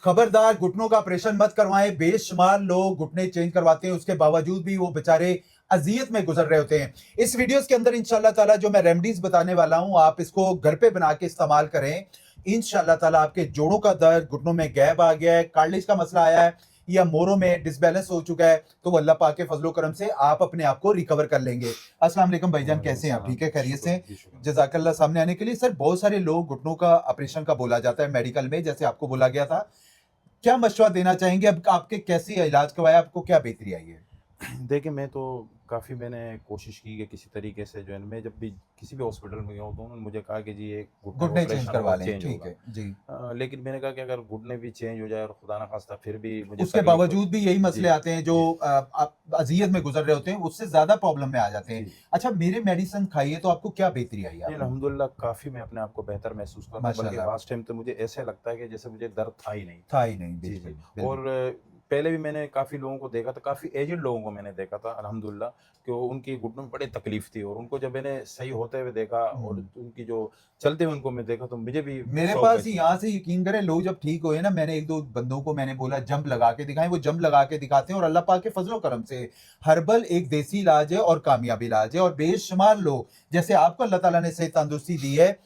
खबरदार घुटनों का ऑपरेशन मत करवाएं। बेशुमार लोग घुटने चेंज करवाते हैं, उसके बावजूद भी वो बेचारे अजियत में गुजर रहे होते हैं। इस वीडियोस के अंदर इंशाल्लाह ताला जो मैं रेमेडीज बताने वाला हूं, आप इसको घर पे बना के इस्तेमाल करें। इंशाल्लाह ताला आपके जोड़ों का दर्द, घुटनों में गैप आ गया है, कार्टिलेज का मसला आया है या मोरों में डिसबैलेंस हो चुका है, तो अल्लाह पाक के फजलो करम से आप अपने आप को रिकवर कर लेंगे। अस्सलाम वालेकुम भाईजान, कैसे हैं आप? ठीक है, खैरियत से? जजाकल्ला सामने आने के लिए। सर, बहुत सारे लोग घुटनों का ऑपरेशन का बोला जाता है मेडिकल में, जैसे आपको बोला गया था। क्या मशवरा देना चाहेंगे? अब आपके कैसे इलाज करवाया, आपको क्या बेहतरी आई है? देखिए, मैं तो काफ़ी मैंने कोशिश की कि किसी तरीके से जो है मैं जब भी किसी भी हॉस्पिटल में गया हूँ तो उन्होंने मुझे कहा कि जी ये घुटने का घुटने चेंज ऑपरेशन करवा होगा, लें, चेंज ठीक होगा। है जी। लेकिन मैंने कहा कि अगर घुटने भी चेंज हो जाए और खुदा ना खास्ता फिर भी मुझे उसके तकलीफ हो। बावजूद भी यही मसले जी, आते हैं जो जी, आप अजियत में गुजर रहे होते हैं, उससे ज्यादा प्रॉब्लम में आ जाते हैं। जी। अच्छा, मेरे मेडिसिन खाइए तो आपको क्या बेहतरी आई जी, आपने? अल्हम्दुलिल्लाह काफ़ी मैं अपने आप को बेहतर महसूस कर रहा हूँ, बल्कि माशाल्लाह। लास्ट टाइम तो मुझे ऐसे लगता है कि जैसे मुझे दर्द था ही नहीं। था ही नहीं, जी, जी। बिल्कुल बिल्कुल। और पहले भी मैंने काफ़ी लोगों को देखा था, काफ़ी एजेड लोगों को मैंने देखा था अल्हम्दुलिल्लाह कि वो उनकी घुटनों में बड़ी तकलीफ़ थी और उनको जब मैंने सही होते हुए देखा और हम्म। उनकी जो चलते हुए उनको मैं देखा तो मुझे भी मेरे शौक पास ही महसूस यहाँ हुआ। से यकीन करें, लोग जब ठीक हुए ना, मैंने एक दो बंदों को मैंने बोला जंप लगा के दिखाएं, वो जंप लगा के दिखाते हैं और अल्लाह पाक के फजलो करम से हर्बल एक देसी इलाज है और कामयाबी इलाज है। और बेशुमार लोग, जैसे आपको अल्लाह ताला ने सेहत तंदुरुस्ती दी है,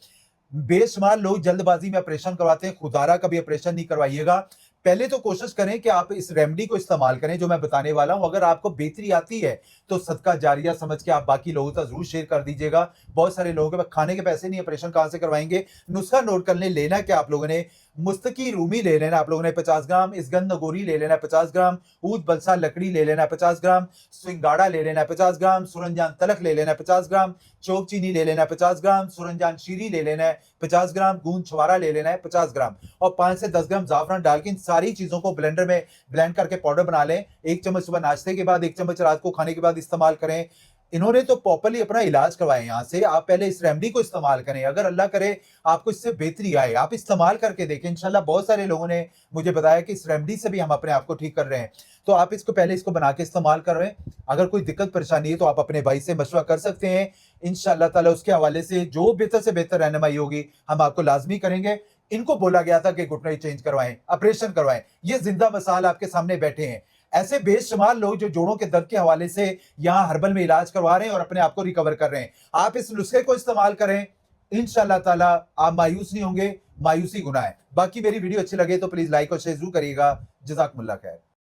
बेशुमार लोग जल्दबाजी में ऑपरेशन करवाते हैं। खुदारा कभी ऑपरेशन नहीं करवाइएगा। पहले तो कोशिश करें कि आप इस रेमेडी को इस्तेमाल करें जो मैं बताने वाला हूं। अगर आपको बेहतरी आती है तो सदका जारिया समझ के आप बाकी लोगों तक जरूर शेयर कर दीजिएगा। बहुत सारे लोगों के पास खाने के पैसे नहीं, ऑपरेशन कहां से करवाएंगे? नुस्खा नोट कर लें। लेना क्या आप लोगों ने? मुस्तकी रूमी ले लेना आप लोगों ने 50 ग्राम, इसगंध नगोरी ले लेना 50 ग्राम, ऊद बलसा लकड़ी ले लेना 50 ग्राम, सिंगाड़ा ले लेना 50 ग्राम, सुरंजान तलक ले लेना 50 ग्राम, चौक चीनी ले लेना 50 ग्राम, सुरंजान शीरी ले लेना है 50 ग्राम, गूंद छुआरा ले लेना है 50 ग्राम और 5 से 10 ग्राम जाफरान डाल के इन सारी चीजों को ब्लेंडर में ब्लेंड करके पाउडर बना लें। 1 चम्मच सुबह नाश्ते के बाद, 1 चम्मच रात को खाने के बाद इस्तेमाल करें। इन्होंने तो प्रॉपरली अपना इलाज करवाया यहाँ से। आप पहले इस रेमेडी को इस्तेमाल करें, अगर अल्लाह करे आपको इससे बेहतरी आए, आप इस्तेमाल करके देखें। इंशाल्लाह बहुत सारे लोगों ने मुझे बताया कि इस रेमेडी से भी हम अपने आप को ठीक कर रहे हैं। तो आप इसको पहले इसको बना के इस्तेमाल कर रहे हैं। अगर कोई दिक्कत परेशानी है तो आप अपने भाई से मशवरा कर सकते हैं। इंशाल्लाह ताला उसके हवाले से जो बेहतर से बेहतर रहनुमाई होगी हम आपको लाजमी करेंगे। इनको बोला गया था कि घुटने चेंज करवाएं, ऑपरेशन करवाएं। ये जिंदा मिसाल आपके सामने बैठे हैं। ऐसे बेशुमार लोग जो जोड़ों के दर्द के हवाले से यहाँ हर्बल में इलाज करवा रहे हैं और अपने आप को रिकवर कर रहे हैं। आप इस नुस्खे को इस्तेमाल करें, इंशाल्लाह ताला आप मायूस नहीं होंगे। मायूसी गुनाह है। बाकी मेरी वीडियो अच्छी लगे तो प्लीज लाइक और शेयर जरूर करिएगा। जजाकमुल्लाह खैर।